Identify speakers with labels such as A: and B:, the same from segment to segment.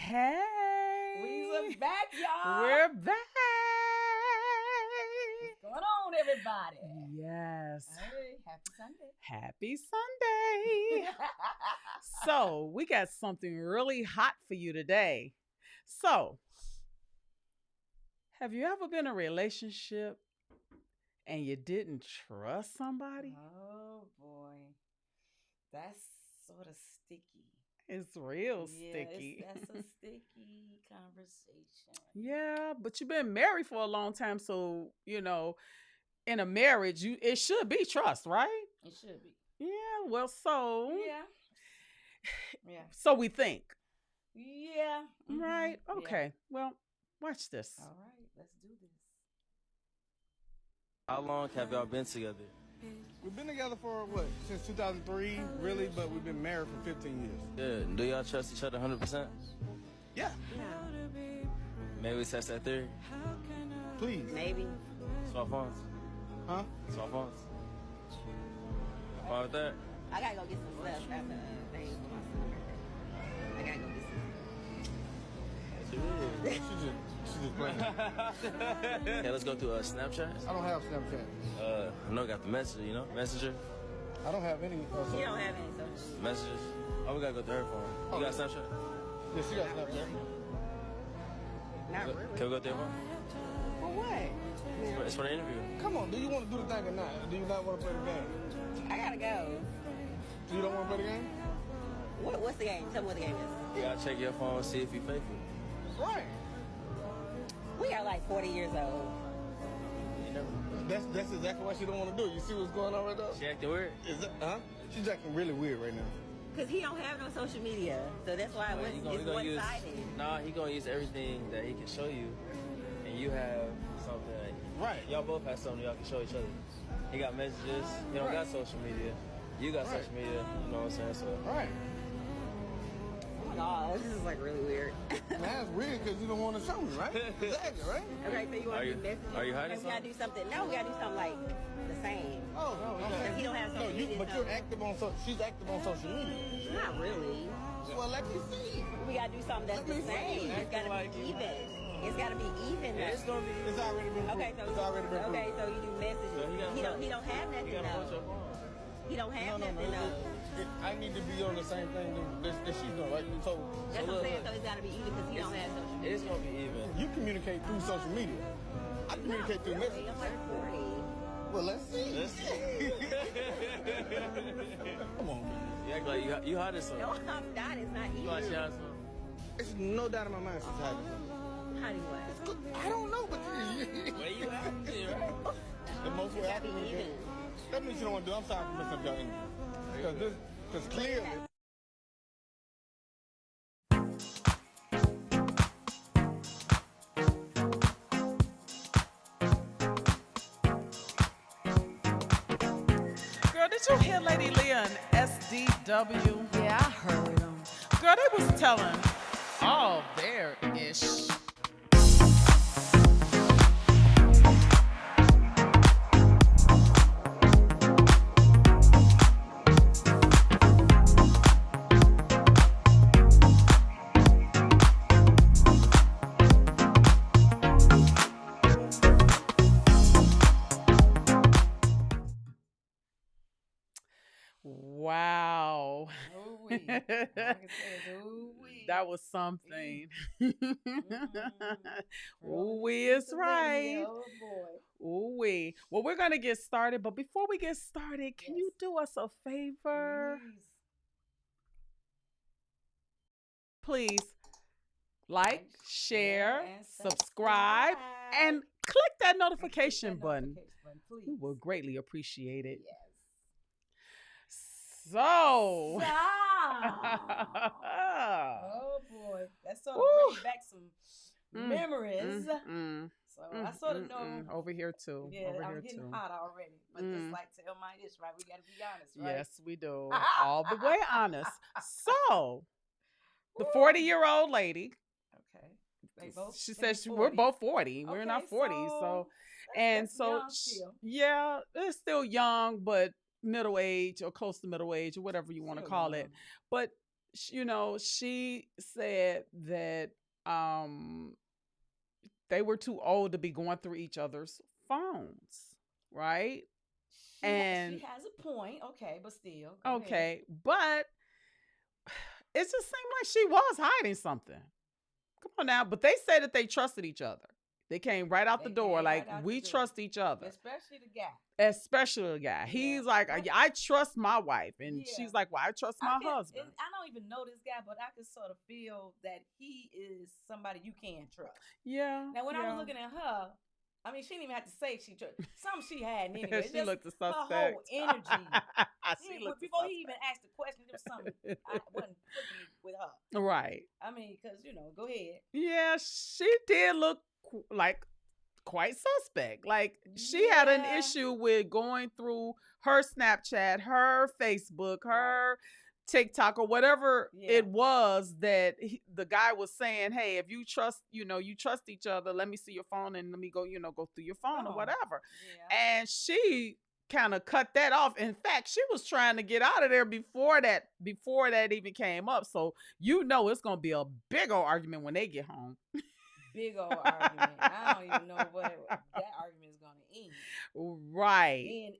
A: Hey.
B: We's back, y'all.
A: We're back.
B: What's going on, everybody?
A: Yes.
B: Hey, happy Sunday.
A: Happy Sunday. So, we got something really hot for you today. So, have you ever been in a relationship and you didn't trust somebody?
B: Oh, boy. That's sort of sticky.
A: It's real sticky.
B: That's a sticky conversation.
A: Yeah, but you've been married for a long time, so in a marriage, it should be trust, right?
B: It should be.
A: Yeah. Well, so
B: Yeah.
A: so we think,
B: Yeah.
A: right?
B: Yeah.
A: Okay. Well, watch this.
B: All right, let's do this.
C: How long have y'all been together?
D: We've been together for what? Since 2003, really, but we've been married for 15 years.
C: Good. Do y'all trust each other 100%?
D: Yeah.
C: Maybe we test that theory.
D: Please.
B: Maybe.
C: Swap phones.
D: Huh?
C: Swap phones. Fine with that?
B: I gotta go get some stuff after the thing for my son's birthday. I gotta go get some.
D: She's just playing.
C: Okay, let's go through Snapchat.
D: I don't have Snapchat.
C: I know I got the messenger, Messenger.
D: I don't have any.
B: You don't have any social.
C: Messages. Oh, we gotta go through her phone. You got Snapchat?
D: Yeah, she got Snapchat.
B: Not really.
C: Can we go through her phone?
B: For what?
C: It's for the interview.
D: Come on, do you want to do the thing or not? Do you not want to play the game?
B: I gotta go.
D: You don't want to play the game?
B: What's the game? Tell me what the game is.
C: You gotta check your phone, see if you faithful.
D: Right.
B: We are like 40 years old.
C: You never.
D: That's exactly what she don't want to do. You see what's going on right now?
C: She acting weird.
D: Is that, huh? She's acting really weird right now.
B: Because he don't have no social media. So that's why it's one-sided.
C: Nah, he gonna use everything that he can show you, and you have something.
D: Right.
C: Y'all both have something y'all can show each other. He got messages. He don't got social media. You got social media. You know what I'm saying? So.
D: Right.
B: Oh my God, this is like really weird.
D: Man, that's weird because you don't want to show me, right? Exactly, right?
B: Okay, so you want to do messages?
C: Are you hiding
B: We gotta do something. No, we gotta do something like the same.
D: Oh, no.
B: Because he don't have social media.
D: But you're active on she's active on social media.
B: Not really.
D: Well, let me see.
B: We gotta do something that's the same. It's gotta be even. It's gotta be even.
C: It's gonna be.
D: It's already been
B: Okay, so
D: it's already been
B: okay, so you do messages. He don't have
C: You
B: nothing
C: gotta hold your
B: though.
C: phone.
B: He don't have
D: No.
B: nothing though.
D: I need to be on the same thing that she's doing, right? So
B: That's what I'm saying. So it's gotta be even because he don't have social media.
C: It's gonna be even.
D: you communicate through social media. I communicate through
B: Really?
D: messages.
B: I'm like 40.
D: Well, let's see.
C: Let's see.
D: Come on, man.
C: You act like you hiding something.
B: No, I'm not. It's not
C: You like
B: even.
C: she hiding something.
D: It's no doubt in my mind she's hiding something.
B: How do you what?
D: I don't know, but
C: Where you at? Right?
D: the most way I can do it. That means you don't want to do. I'm sorry for messing up your interview. Because clearly.
A: Girl, did you hear Lady Leah and SDW?
B: Yeah, I heard him.
A: Girl, they was telling all their ish. Wow.
B: Ooh-wee. All I can say is ooh-wee.
A: That was something.
B: Mm-hmm.
A: Ooh, is right.
B: Oh boy.
A: Ooh. Well, we're going to get started, but before we get started, can you do us a favor? Please like, share,
B: and
A: subscribe, and click that notification button.
B: Please.
A: We will greatly appreciate it.
B: Yes.
A: So,
B: Oh boy, that sort of
A: Woo.
B: brings back some memories. So I sort of know.
A: Over here too.
B: Yeah,
A: Over
B: I'm
A: here
B: getting
A: too.
B: hot already. But it's like TELLMYISH, right? We got to be honest, right?
A: Yes, we do. All the way honest. So, the 40-year-old lady.
B: Okay. They both.
A: She
B: in
A: said
B: their
A: we're
B: 40s.
A: both 40. We're in our
B: Okay,
A: 40s. So,
B: that's-
A: and
B: that's
A: so
B: young still.
A: yeah, it's still young, but middle age or close to middle age or whatever you want to
B: Still
A: call
B: young.
A: it. But she said that they were too old to be going through each other's phones, right? And
B: she has a point. Okay, but still, go ahead.
A: okay, but it just seemed like she was hiding something. Come on now, but they said that they trusted each other. They came right out the door like, we trust each other.
B: Especially the guy.
A: Especially the guy. He's like, I trust my wife. And she's like, well, I trust my husband.
B: And I don't even know this guy, but I can sort of feel that he is somebody you can trust.
A: Yeah.
B: Now, when I was looking at her, I mean, she didn't even have to say she trusted. Something she had anyway.
A: She looked suspect.
B: Her whole energy.
A: Before
B: he even asked the question, there was something I wasn't clicking with her.
A: Right.
B: I mean, because, go ahead.
A: Yeah, she did look like quite suspect. Like, she had an issue with going through her Snapchat, her Facebook, her TikTok, or whatever it was that the guy was saying, hey, if you trust, you trust each other, let me see your phone and let me go, go through your phone or whatever. Yeah. And she kind of cut that off. In fact, she was trying to get out of there before that even came up. So it's gonna be a big old argument when they get home.
B: Big old argument. I don't even know what that argument is gonna end.
A: Right.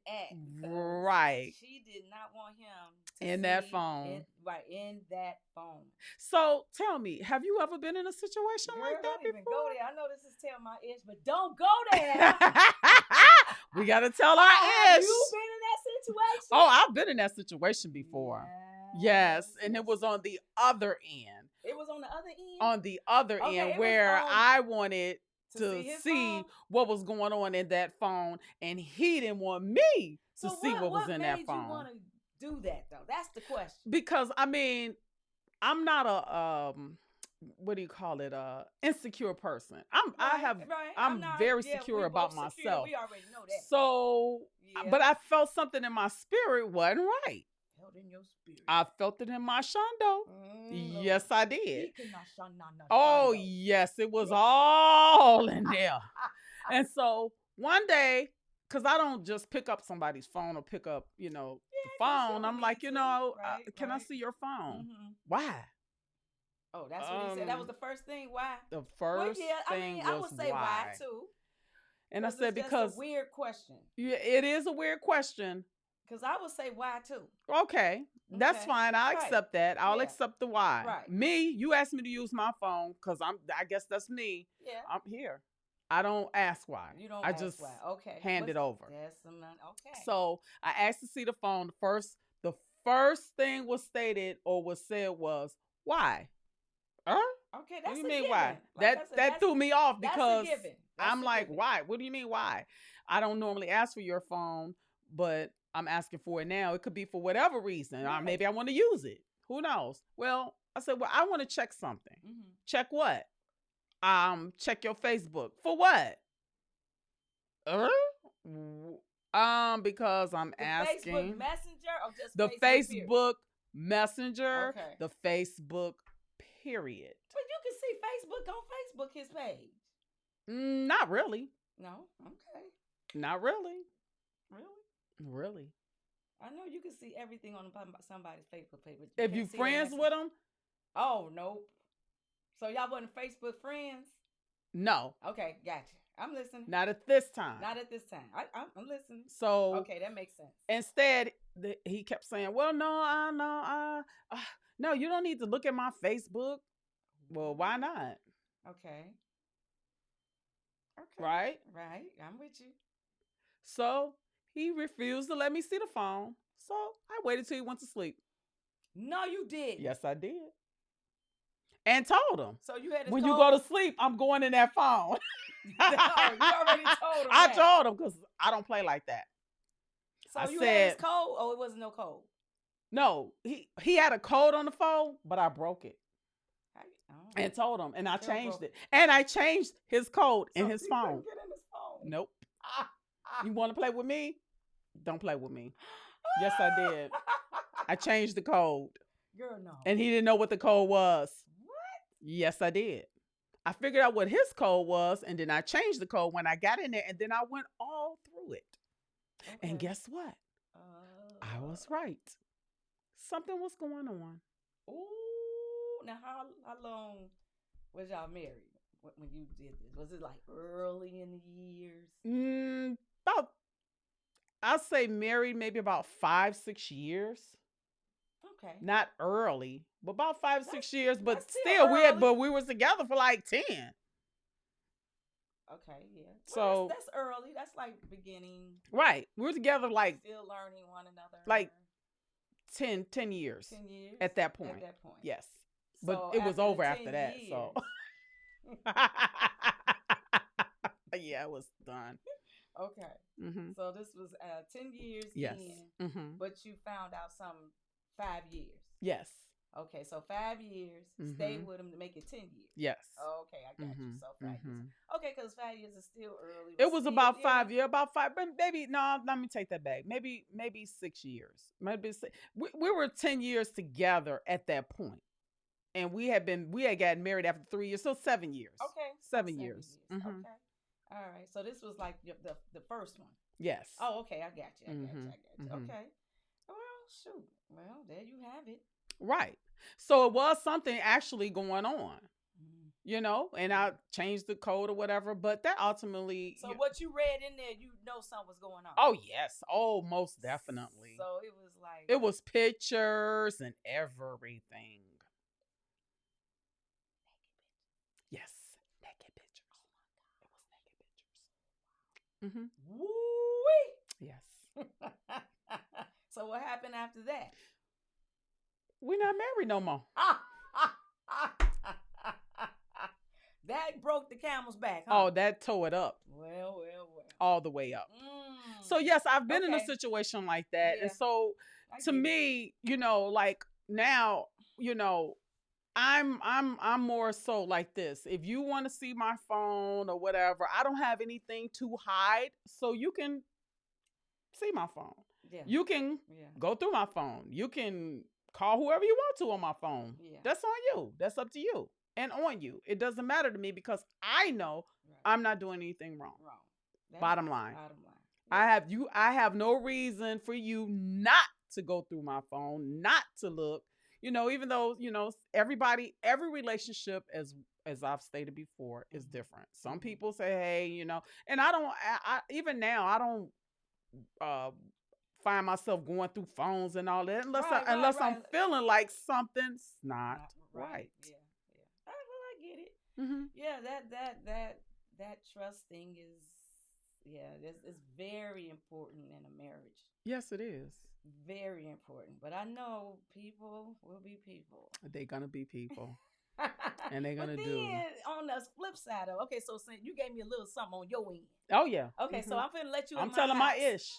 A: Right.
B: She did not want him
A: in that phone.
B: In that phone.
A: So tell me, have you ever been in a situation like that
B: don't
A: before?
B: Even go there. I know this is Tell My Ish, but don't go there.
A: We gotta tell our ish.
B: Have you been in that situation?
A: Oh, I've been in that situation before. Yes, and it was on the other end.
B: It was on the other end?
A: On the other end, where I wanted to see what was going on in that phone, and he didn't want me to see what was in that phone.
B: You want to do that, though? That's the question.
A: Because, I mean, I'm not a what do you call it? Insecure person. I'm very secure about myself.
B: We already know that.
A: So, but I felt something in my spirit wasn't right.
B: In your spirit.
A: I felt it in my shondo. Yes, I did. Oh, yes, it was all in there. And so one day, because I don't just pick up somebody's phone or pick up, the phone. I'm like, can I see your phone? Mm-hmm. Why?
B: Oh, that's what he said. That was the first thing. Why?
A: The first thing was
B: I would say why too.
A: And I said because
B: it's a weird question.
A: Yeah, it is a weird question.
B: Because I would say why too.
A: Okay. That's fine. I'll accept that. I'll accept the why.
B: Right.
A: Me, you asked me to use my phone because I guess that's me.
B: Yeah.
A: I'm here. I don't ask why.
B: You don't
A: ask
B: why. Okay.
A: Hand it over.
B: Okay.
A: So I asked to see the phone. The first thing was stated or was said was, why?
B: Okay, that's
A: what do you mean
B: given.
A: why?
B: Like
A: that threw me off because I'm like,
B: given.
A: why? What do you mean why? I don't normally ask for your phone, but I'm asking for it now. It could be for whatever reason. Or maybe I want to use it. Who knows? Well, I said, I want to check something. Mm-hmm. Check what? Check your Facebook. For what? Because I'm asking.
B: Facebook Messenger or just
A: the
B: Facebook
A: Messenger, the Facebook period.
B: But you can see Facebook on Facebook, his page.
A: Not really.
B: No? Okay.
A: Not really.
B: Really?
A: Really?
B: I know you can see everything on somebody's Facebook page.
A: If you friends with them?
B: Oh, nope. So y'all wasn't Facebook friends?
A: No.
B: Okay, gotcha. I'm listening.
A: Not at this time.
B: I'm listening.
A: So
B: okay, that makes sense.
A: Instead, he kept saying, "Well, no, you don't need to look at my Facebook." Well, why not?
B: Okay.
A: Right.
B: I'm with you.
A: So he refused to let me see the phone. So I waited till he went to sleep.
B: No, you did.
A: Yes, I did. And told him.
B: So you had
A: when you go to sleep, I'm going in that phone.
B: You already told him.
A: I told him because I don't play like that.
B: So I had his code? Oh, it wasn't no code.
A: No, he had a code on the phone, but I broke it. And told him, and I changed it. And I changed his code in his phone.
B: Get in his phone.
A: Nope. You want to play with me? Don't play with me. Yes, I did. I changed the code.
B: Girl, no.
A: And he didn't know what the code was.
B: What?
A: Yes, I did. I figured out what his code was, and then I changed the code when I got in there, and then I went all through it. Okay. And guess what? I was right. Something was going on.
B: Ooh. how long was y'all married when you did this? Was it like early in the years?
A: About, I'll say married maybe about 5-6 years.
B: Okay.
A: Not early, but about 5-6 years. But
B: that's
A: still,
B: early.
A: but we was together for like 10.
B: Okay, yeah.
A: So
B: that's early. That's like beginning.
A: Right, we were together like
B: still learning one another.
A: Like 10 years.
B: 10 years
A: at that point.
B: At that point,
A: yes.
B: So
A: But it was over after that.
B: years,
A: So yeah, it was done.
B: Okay.
A: Mm-hmm.
B: So this was 10 years
A: Yes.
B: in,
A: Mm-hmm.
B: but you found out some 5 years.
A: Yes.
B: Okay, so 5 years, stayed with him to make it 10 years.
A: Yes.
B: Okay, I got you. So 5 years. Okay, because 5 years is still early.
A: It was about 5 years, about 5, but maybe no. Let me take that back. Maybe 6 years. Maybe we were 10 years together at that point, and we had gotten married after 3 years, so 7 years.
B: Okay,
A: 7 years. Mm-hmm.
B: Okay, all right. So this was like the first one.
A: Yes.
B: Oh, okay, I got you. I got you.
A: Mm-hmm.
B: Okay. Well, shoot. Well, there you have it.
A: Right. So it was something actually going on, and I changed the code or whatever, but that ultimately.
B: So what you read in there, something was going on.
A: Oh, yes. Oh, most definitely.
B: So it was like.
A: It was pictures and everything. Yes. Naked pictures. It was naked pictures. Mm-hmm.
B: Woo-wee.
A: Yes.
B: So what happened after that?
A: We're not married no more.
B: That broke the camel's back, huh?
A: Oh, that tore it up.
B: Well.
A: All the way up. So yes, I've been in a situation like that.
B: Yeah.
A: And so to me, like now, I'm more so like this. If you want to see my phone or whatever, I don't have anything to hide. So you can see my phone. Yeah. You can go through my phone. You can call whoever you want to on my phone. Yeah. That's on you. That's up to you and on you. It doesn't matter to me because I know I'm not doing anything wrong. Bottom line. Yeah. I have no reason for you not to go through my phone, not to look. Even though, every relationship, as I've stated before, is different. Some people say, hey, and I even now, I don't find myself going through phones and all that unless I'm feeling like something's not right.
B: Yeah. Well, I get it. Mm-hmm. Yeah, that trust thing is, it's very important in a marriage.
A: Yes, it is.
B: Very important. But I know people will be people.
A: They're gonna be people. And they're gonna do.
B: On the flip side of so since you gave me a little something on your end.
A: Oh yeah.
B: Okay, so I'm finna let you.
A: I'm telling my ish.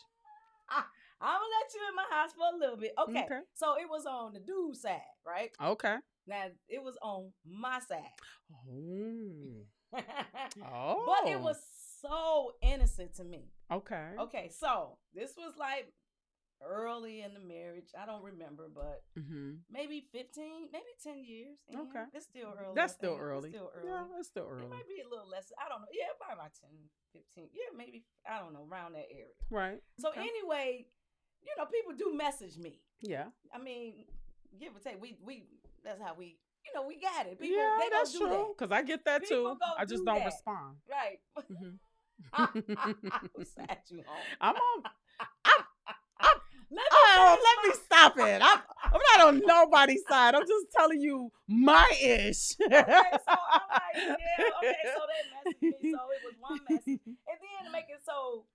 B: I'm gonna let you in my house for a little bit. Okay. So it was on the dude side, right?
A: Okay.
B: Now it was on my side.
A: Oh.
B: But it was so innocent to me.
A: Okay.
B: Okay, so this was like early in the marriage. I don't remember, but maybe 15, maybe 10 years.
A: Okay.
B: It's still early.
A: That's still early.
B: It's still early.
A: Yeah, it's still early.
B: It might be a little less. I don't know. Yeah, probably about 10, 15. Yeah, maybe, I don't know, around that area.
A: Right.
B: So anyway, people do message me.
A: Yeah.
B: I mean, give or take, we that's how we, we got it. People,
A: that's true. Because I get that too. I just don't respond.
B: Right. Who sat you home?
A: I'm on. Let me stop it. I'm not on nobody's side. I'm just telling you my ish.
B: Okay, so I'm like, okay, so they messaged me. So it was one message. And then to make it so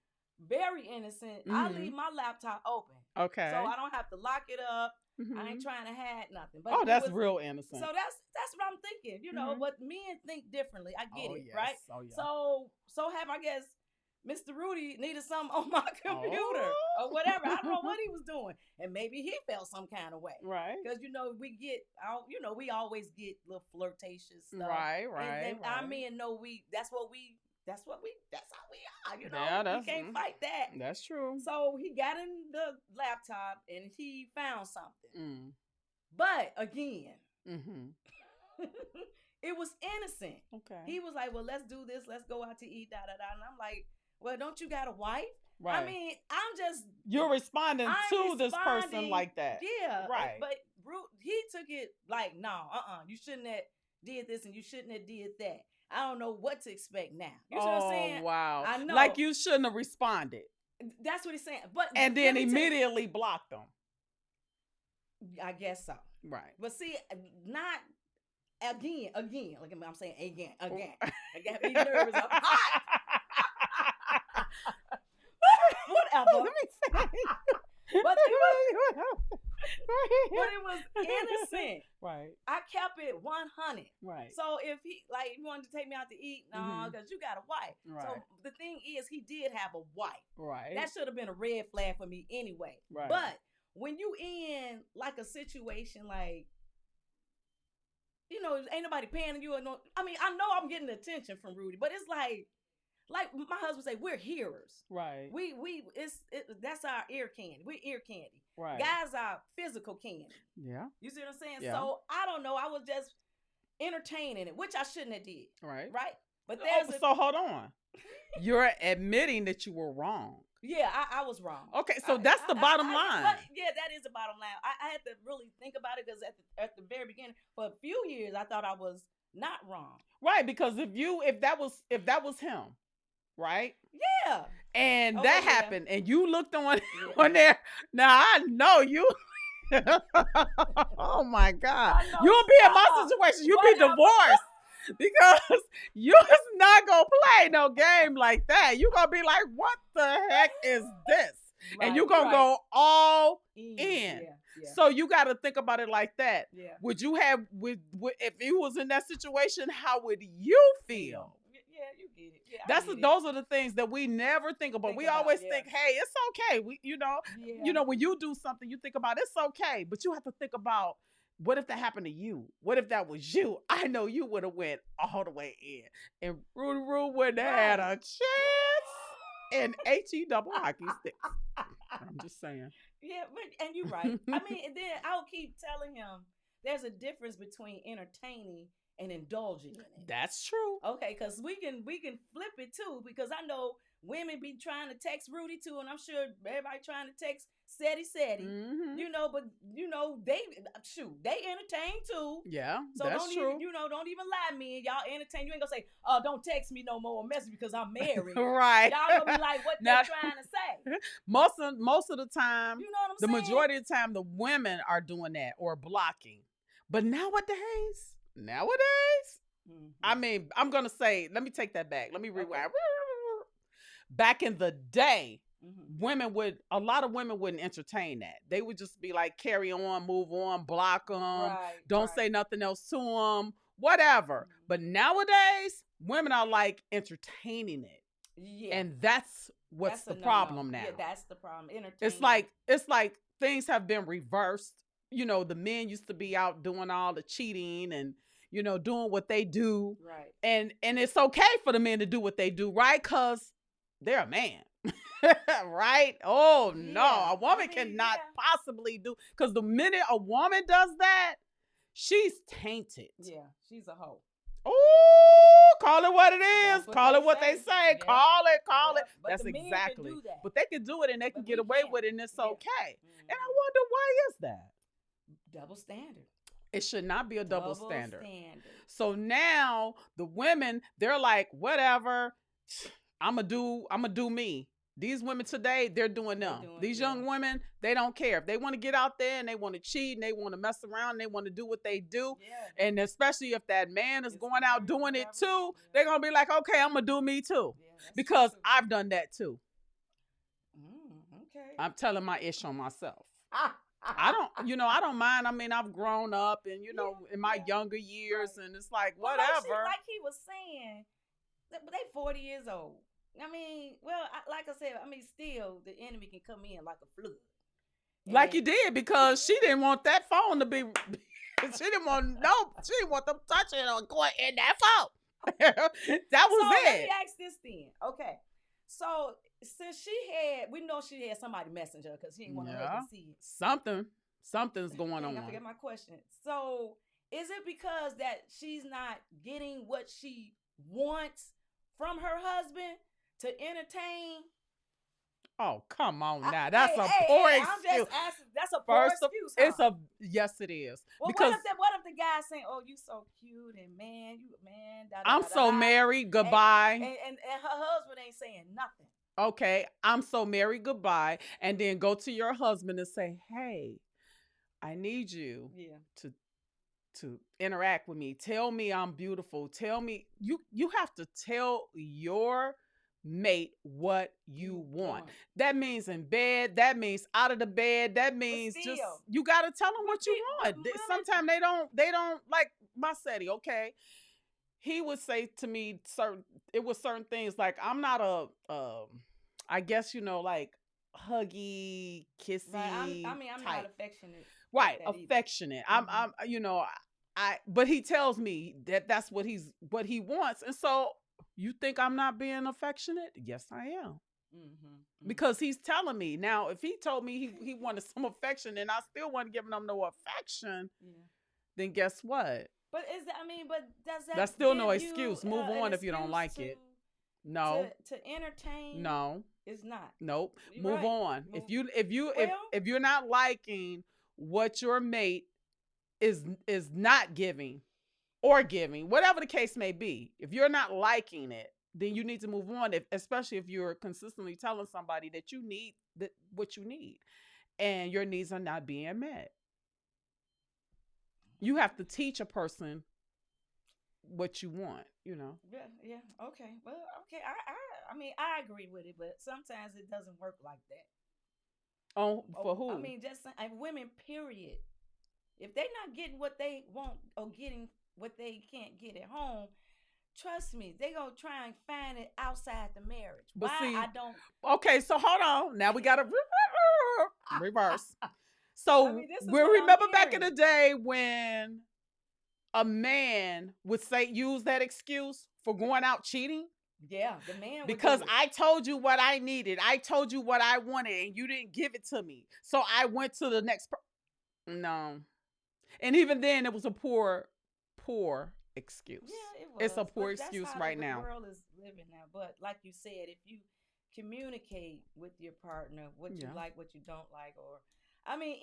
B: very innocent, I leave my laptop open.
A: Okay.
B: So I don't have to lock it up. I ain't trying to hide nothing. But
A: that's real innocent.
B: So that's what I'm thinking. But men think differently. I get it,
A: yes.
B: right?
A: Oh, yeah.
B: So have I guess Mr. Rudy needed something on my computer or whatever. I don't know what he was doing. And maybe he felt some kind of way.
A: Right.
B: Because, we get, we always get little flirtatious stuff.
A: Right.
B: And our men know that's how we are, we can't fight that.
A: That's true.
B: So he got in the laptop and he found something. But again, it was innocent.
A: Okay.
B: He was like, well, let's do this. Let's go out to eat, And I'm like, well, don't you got a wife?
A: Right.
B: I mean, you're
A: responding to this person like that.
B: Yeah.
A: Right.
B: he took it like, no, you shouldn't have did this and you shouldn't have did that. I don't know what to expect now. You see what I'm saying?
A: Wow.
B: I know.
A: Like you shouldn't have responded.
B: That's what he's saying. But
A: and then immediately blocked them.
B: I guess so.
A: Right.
B: But see, not again. Like I'm saying again. I got me nervous. I'm hot. Whatever. But it was innocent.
A: Right.
B: I kept it 100.
A: Right.
B: So if he wanted to take me out to eat, no, because you got a wife.
A: Right.
B: So the thing is, he did have a wife.
A: Right.
B: That should have been a red flag for me anyway.
A: Right.
B: But when you in like a situation like, ain't nobody paying you. I know I'm getting attention from Rudy, but it's like my husband say, we're hearers.
A: Right.
B: That's our ear candy. We're ear candy.
A: Right.
B: Guys are physical candy.
A: Yeah.
B: You see what I'm saying?
A: Yeah.
B: So I don't know. I was just entertaining it, which I shouldn't have did.
A: Right.
B: Right. But
A: so hold on. You're admitting that you were wrong.
B: Yeah, I was wrong.
A: Okay, so that's the bottom line.
B: Yeah, that is the bottom line. I had to really think about it because at the very beginning, for a few years, I thought I was not wrong.
A: Right, because if that was him, right?
B: Yeah.
A: And that happened, and you looked on there. Now I know you. Oh my God! You'll be in my situation. You'll be divorced. Because you're not gonna play no game like that. You're gonna be like, what the heck is this? Right, and you're gonna go all in. Yeah. So you got to think about it like that. Yeah. Would you have, if you was in that situation, how would you feel?
B: Yeah, you get it. Yeah,
A: those are the things that we never think about. We always think, hey, it's okay. When you do something, you think about it's okay, but you have to think about, what if that happened to you? What if that was you? I know you would have went all the way in. And Rudy wouldn't have had a chance in HE double hockey sticks. I'm just saying.
B: Yeah, and you're right. I mean, and then I'll keep telling him there's a difference between entertaining and indulging in it.
A: That's true.
B: Okay, because we can flip it too, because I know women be trying to text Rudy too, and I'm sure everybody trying to text Seti.
A: Mm-hmm.
B: But they entertain too.
A: Yeah,
B: so
A: that's true.
B: Don't even lie to me. Y'all entertain. You ain't gonna say, don't text me no more message because I'm married.
A: Right.
B: Y'all gonna be like, what they're trying to say.
A: Most of the time,
B: you know what I'm
A: the
B: saying?
A: majority of the time, the women are doing that or blocking. But nowadays, mm-hmm. I mean, I'm gonna say, let me take that back. Let me rewind. Okay. Back in the day, mm-hmm. A lot of women wouldn't entertain that. They would just be like, carry on, move on, block them, don't say nothing else to them, whatever. Mm-hmm. But nowadays, women are like entertaining it. Yeah. And that's the problem now.
B: Yeah, that's the problem.
A: It's like things have been reversed. The men used to be out doing all the cheating and, doing what they do. Right. And it's okay for the men to do what they do, right? Because they're a man. Right? Oh, yeah. No. A woman cannot possibly do, because the minute a woman does that, she's tainted.
B: Yeah, she's a hoe.
A: Oh, call it what it is. Call it what they say. Yeah. Call it.
B: But
A: that's exactly.
B: Can do that.
A: But they can do it and they can get away with it, and it's okay. Mm-hmm. And I wonder, why is that?
B: Double standard.
A: It should not be a double standard. So now the women, they're like, whatever, I'ma do me. These women today, they're doing them. These young women, they don't care. If they want to get out there and they want to cheat and they want to mess around and they want to do what they do, and especially if that man is going out doing it too, they're going to be like, okay, I'm going to do me too. Because I've done that too.
B: Okay.
A: I'm telling my ish on myself. I don't mind. I mean, I've grown up and, in my younger years, and it's like, whatever.
B: Like he was saying, they 40 years old. I mean, like I said, still the enemy can come in like a flood.
A: Like you did, because she didn't want that phone to be, she didn't want them touching or going in that phone. That was it.
B: Let me ask this then. Okay. So since we know she had somebody message her because she didn't want her to see it.
A: Something's going on.
B: I forget my question. So is it because that she's not getting what she wants from her husband to entertain?
A: Oh, come on now.
B: Hey,
A: That's a
B: hey,
A: poor
B: hey,
A: excuse.
B: I'm just asking. That's a poor
A: First of,
B: excuse,
A: it's
B: huh?
A: a yes, it is.
B: Well,
A: Because
B: what if the guy's saying, "Oh, you so cute," and man, da da
A: I'm
B: da da
A: so
B: da,
A: married.
B: and,
A: Goodbye.
B: and her husband ain't saying nothing.
A: Okay, I'm so married. Goodbye. And then go to your husband and say, "Hey, I need you
B: Yeah.
A: to interact with me. Tell me I'm beautiful. Tell me you have to tell your mate what you want. That means in bed, that means out of the bed, that means just
B: still,
A: you got to tell them what you
B: but
A: want.
B: women-
A: Sometimes they don't like my Seti, okay? He would say to me certain things like I'm not a I guess like huggy, kissy
B: right? I'm
A: type.
B: not affectionate.
A: Right,
B: Like that
A: affectionate.
B: either.
A: I'm but he tells me that that's what he wants. And so you think I'm not being affectionate? Yes, I am. Because he's telling me. Now, if he told me he wanted some affection and I still wasn't giving him no affection, then guess what?
B: But but does that
A: That's still
B: give
A: no excuse.
B: you,
A: Move on
B: an
A: if you don't like
B: excuse
A: it. No.
B: to entertain?
A: No.
B: It's not.
A: Nope.
B: You're
A: Move
B: right.
A: on.
B: Move-
A: If you're not liking what your mate is not giving or giving, whatever the case may be, if you're not liking it, then you need to move on. Especially if you're consistently telling somebody that you need what you need, and your needs are not being met. You have to teach a person what you want.
B: Yeah. Okay. Well, okay. I agree with it, but sometimes it doesn't work like that.
A: Oh, for who?
B: Just women. Period. If they're not getting what they want or getting what they can't get at home, trust me, they gonna try and find it outside the marriage.
A: But
B: Why
A: see,
B: I don't.
A: Okay, so hold on. Now we gotta reverse. So
B: this is
A: we
B: what I'm
A: remember back in
B: hearing.
A: the day when a man would use that excuse for going out cheating.
B: Yeah, the man.
A: Because
B: would do it.
A: I told you what I needed. I told you what I wanted and you didn't give it to me. So I went to the next No. And even then it was a poor excuse.
B: Yeah, it was.
A: It's a poor
B: But
A: excuse
B: that's how
A: right
B: the
A: now.
B: world is living now. But like you said, if you communicate with your partner what you like, what you don't like, or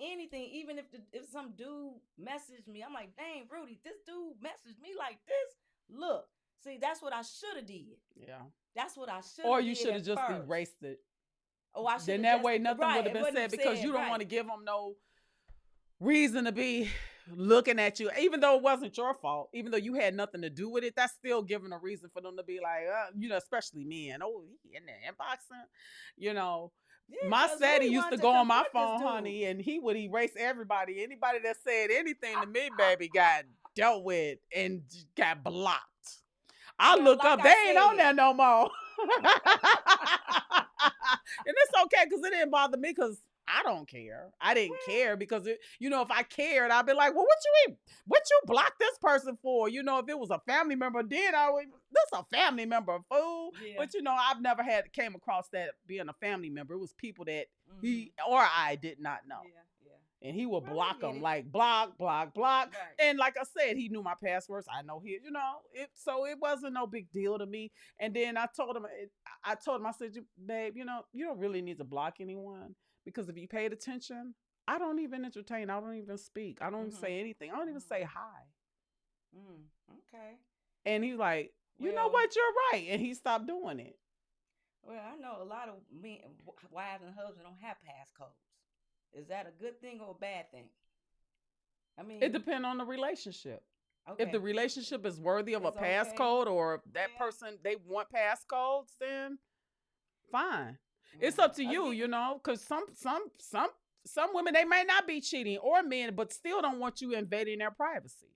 B: anything, even if some dude messaged me, I'm like, dang, Rudy, this dude messaged me like this. Look, see, that's what I should have did.
A: Yeah.
B: That's what I should.
A: Or you should have just erased it.
B: Oh, I should.
A: Then that way nothing would have been said because you don't want to give them no reason to be looking at you, even though it wasn't your fault, even though you had nothing to do with it. That's still giving a reason for them to be like, especially men. Oh, he in there inboxing, my Sadie used to go on my phone, honey, and he would erase everybody. Anybody that said anything to me, baby, got dealt with and got blocked. I look up, they ain't on there no more. And it's okay because it didn't bother me because I don't care. I didn't care because if I cared, I'd be like, well, what you block this person for? If it was a family member, then this a family member, fool. Yeah. But I've never came across that being a family member. It was people that he or I did not know. Yeah. And he would block them, like block. Right. And like I said, he knew my passwords. I know so it wasn't no big deal to me. And then I told him, I said, babe, you don't really need to block anyone. Because if you paid attention, I don't even entertain. I don't even speak. I don't say anything. I don't even say hi.
B: Okay.
A: And he's like, you know what? You're right. And he stopped doing it.
B: Well, I know a lot of men, wives and husbands don't have passcodes. Is that a good thing or a bad thing?
A: It depends on the relationship.
B: Okay.
A: If the relationship is worthy of a passcode or if that person, they want passcodes, then fine. It's up to you, because some women, they may not be cheating or men, but still don't want you invading their privacy.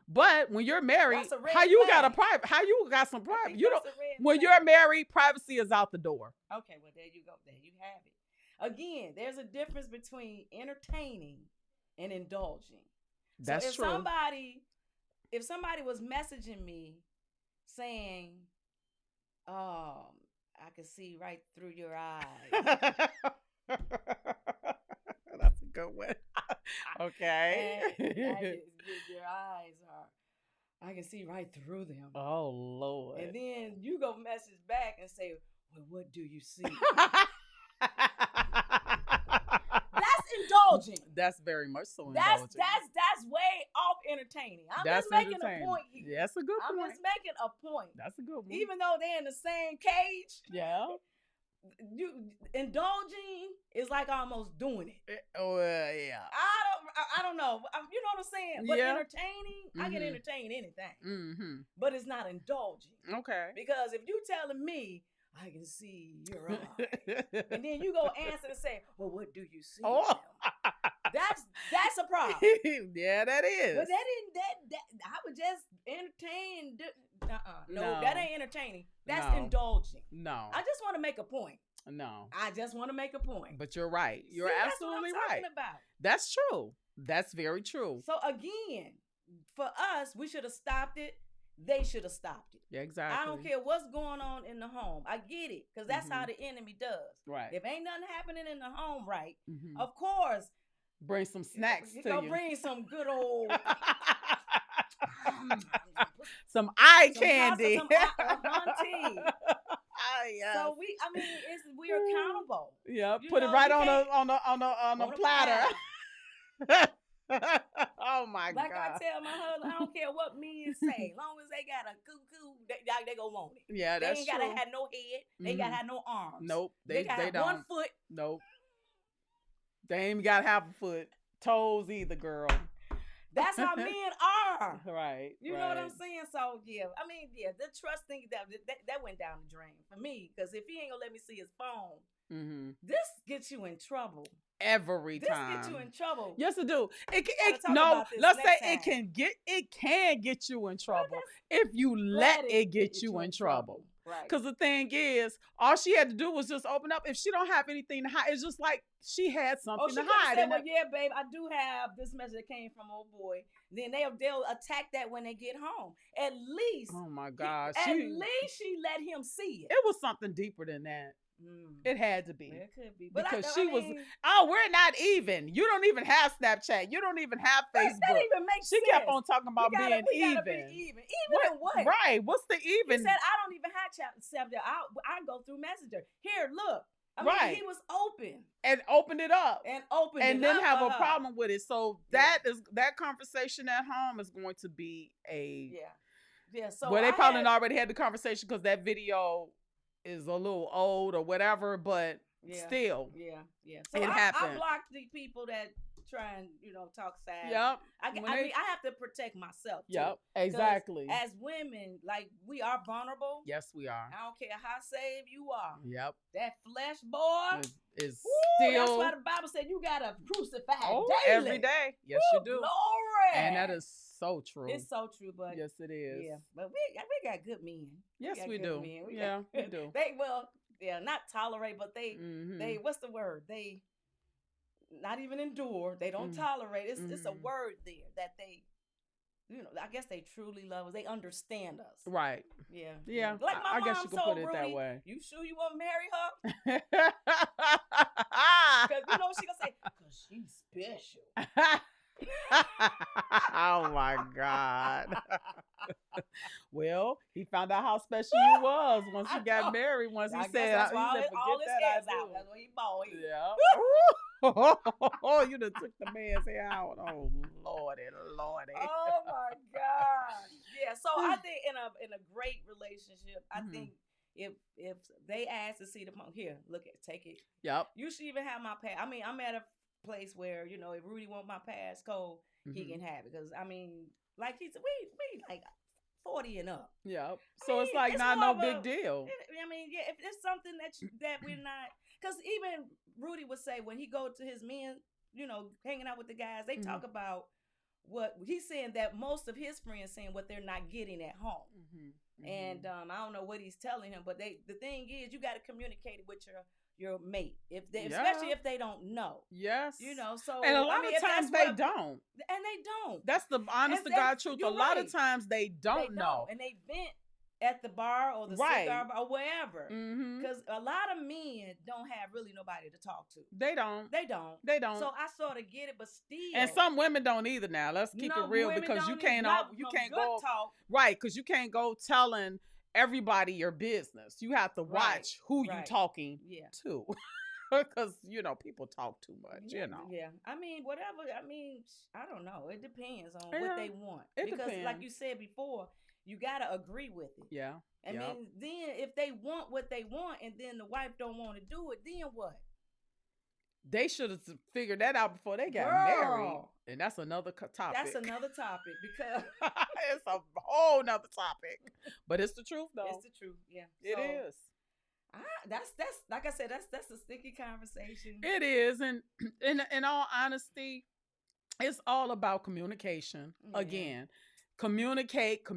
A: But when you're married, how you got some private? When you're married, privacy is out the door.
B: Okay, well there you go. There you have it. Again, there's a difference between entertaining and indulging.
A: That's true.
B: If somebody was messaging me saying, I can see right through your eyes.
A: That's a good one. Okay.
B: Your eyes are, I can see right through them.
A: Oh, Lord.
B: And then you go message back and say, well, what do you see? indulging.
A: That's very much so
B: That's
A: indulging.
B: that's way off entertaining. I'm
A: That's
B: just making
A: entertaining.
B: a point here.
A: That's a good
B: I'm
A: point.
B: just making a point.
A: That's a good one.
B: Even though they're in the same cage,
A: Yeah.
B: you indulging is like almost doing it.
A: Oh yeah.
B: I don't know. You know what I'm saying? But
A: Yeah.
B: entertaining, I can entertain anything.
A: Mm-hmm.
B: But it's not indulging.
A: Okay.
B: Because if you telling me, I can see your eye, and then you go answer and say, well, what do you see?
A: Oh.
B: That's a problem.
A: Yeah, that is.
B: But that I would just entertain. No, that ain't entertaining. That's indulging.
A: No.
B: I just want to make a point.
A: No.
B: I just want to make a point.
A: But you're right. You're absolutely
B: that's what I'm
A: right.
B: talking about.
A: That's true. That's very true.
B: So again, for us, we should have stopped it. They should have stopped it.
A: Yeah, exactly.
B: I don't care what's going on in the home. I get it, because that's how the enemy does.
A: Right.
B: If ain't nothing happening in the home right,
A: Mm-hmm.
B: of course,
A: Bring some snacks to you.
B: Bring some good old
A: some eye candy.
B: Some tea.
A: Yes.
B: So we are accountable.
A: Yeah,
B: You
A: put it
B: know,
A: right
B: you
A: on a platter. Oh my
B: like
A: God.
B: I tell my husband, I don't care what men say, as long as they got a cuckoo, they gonna want it.
A: Yeah, that's
B: They ain't
A: true.
B: gotta have no head. They ain't gotta have no arms.
A: Nope,
B: They gotta have
A: don't.
B: one foot.
A: Nope. They ain't gotta have a foot, toes either, girl.
B: That's how men are.
A: Right.
B: You know what I'm saying? So yeah, the trust thing that went down the drain for me, because if he ain't gonna let me see his phone, this gets you in trouble.
A: Every time.
B: This gets you in trouble.
A: Yes, it do. Let's
B: let's
A: say it can get you in trouble if you let it get you in trouble.
B: Right.
A: Because the thing is, all she had to do was just open up. If she don't have anything to hide, it's just like she had something to hide.
B: Said, well, yeah, babe, I do have this message that came from old boy. Then they'll attack that when they get home. At least.
A: Oh my gosh.
B: At least she let him see it.
A: It was something deeper than that. It had to be.
B: It could be. But
A: because we're not even. You don't even have Snapchat. You don't even have Facebook.
B: That even makes sense.
A: She kept on talking about being even.
B: Even in what?
A: Right. What's the even?
B: He said, I don't even have Snapchat. I go through Messenger. Here, look. He was open.
A: And opened it up.
B: And
A: didn't have a problem with it. So that conversation at home is going to be
B: Yeah. So
A: they probably already had the conversation because that video is a little old or whatever, but still.
B: Yeah. So
A: it happened.
B: I blocked the people that try and, talk sad.
A: Yep.
B: I have to protect myself too.
A: Yep, exactly.
B: As women, like, we are vulnerable.
A: Yes, we are.
B: I don't care how saved you are.
A: Yep.
B: That flesh, boy,
A: is
B: still.
A: That's
B: why the Bible said you gotta crucify daily.
A: Every day. Yes, you do.
B: Glory.
A: And that is so true.
B: It's so true, but
A: yes, it is.
B: Yeah, but we got good men.
A: Yes, we do. We do.
B: They not tolerate, but they what's the word? They not even endure. They don't tolerate. It's a word there that they, I guess they truly love us. They understand us.
A: Right.
B: Yeah.
A: Yeah.
B: Like my
A: I guess
B: mom
A: you can
B: told
A: put it
B: Rudy,
A: that way.
B: You sure you want to marry her? Because she gonna say, because she's special.
A: Oh my God. Well, he found out how special you was once you got married. Once he said,
B: that's why all his hairs out. That's what he bought.
A: Yeah. Oh, you done took the man's hair out. Oh Lordy.
B: Oh my God. Yeah. So I think in a great relationship, I think if they ask to see the here, take it.
A: Yep.
B: You should even have my pass. I'm at a place where, if Rudy want my passcode, he can have it. Because like he said, we like 40 and up.
A: Yeah. So it's like not no big deal.
B: If it's something that we're not, because even Rudy would say when he go to his men, hanging out with the guys, they talk about what he's saying, that most of his friends saying what they're not getting at home. And I don't know what he's telling him, but the thing is, you got to communicate it with your mate, especially if they don't know.
A: Yes.
B: So
A: and a lot of times they don't.
B: And they don't.
A: That's the honest to God truth. A lot of times they don't know.
B: And they vent at the bar or the cigar bar or wherever. Because a lot of men don't have really nobody to talk to.
A: They don't.
B: So I sort of get it, but still.
A: And some women don't either now. Let's keep it real, because you can't go
B: talk.
A: Right, because you can't go telling everybody your business. You have to watch who you talking to. because people talk too much.
B: Yeah. I mean, whatever. I mean, I don't know. It depends on what they want. Because, like you said before, you gotta agree with it.
A: Yeah.
B: I mean, then if they want what they want, and then the wife don't want to do it, then what?
A: They should have figured that out before they got married. And that's another topic.
B: That's another topic because
A: it's a whole nother topic. But it's the truth, though.
B: It's the truth. Yeah,
A: it is.
B: That's like I said. That's a sticky conversation.
A: It is, and in all honesty, it's all about communication. Yeah. Again, communicate,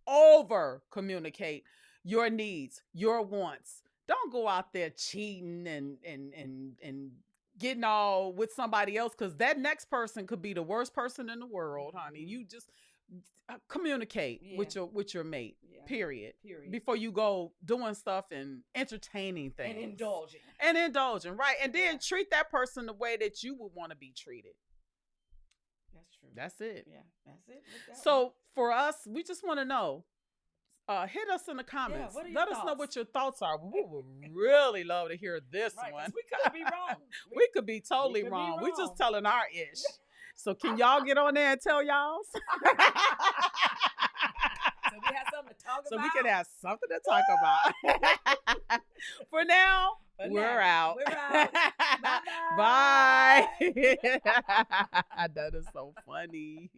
A: over communicate your needs, your wants. Don't go out there cheating and getting all with somebody else, because that next person could be the worst person in the world, honey. You just communicate with your mate. Period. Before you go doing stuff and entertaining things and indulging, right? And then treat that person the way that you would want to be treated.
B: That's true.
A: That's it.
B: Yeah, that's it.
A: So for us, we just want to know. Hit us in the comments. Let us know what your thoughts are. We would really love to hear this one.
B: We could be wrong.
A: We could be totally wrong. We're just telling our ish. So can y'all get on there and tell y'all?
B: So we have something to talk about.
A: So we can have something to talk about. For now, we're out. Bye. That is so funny.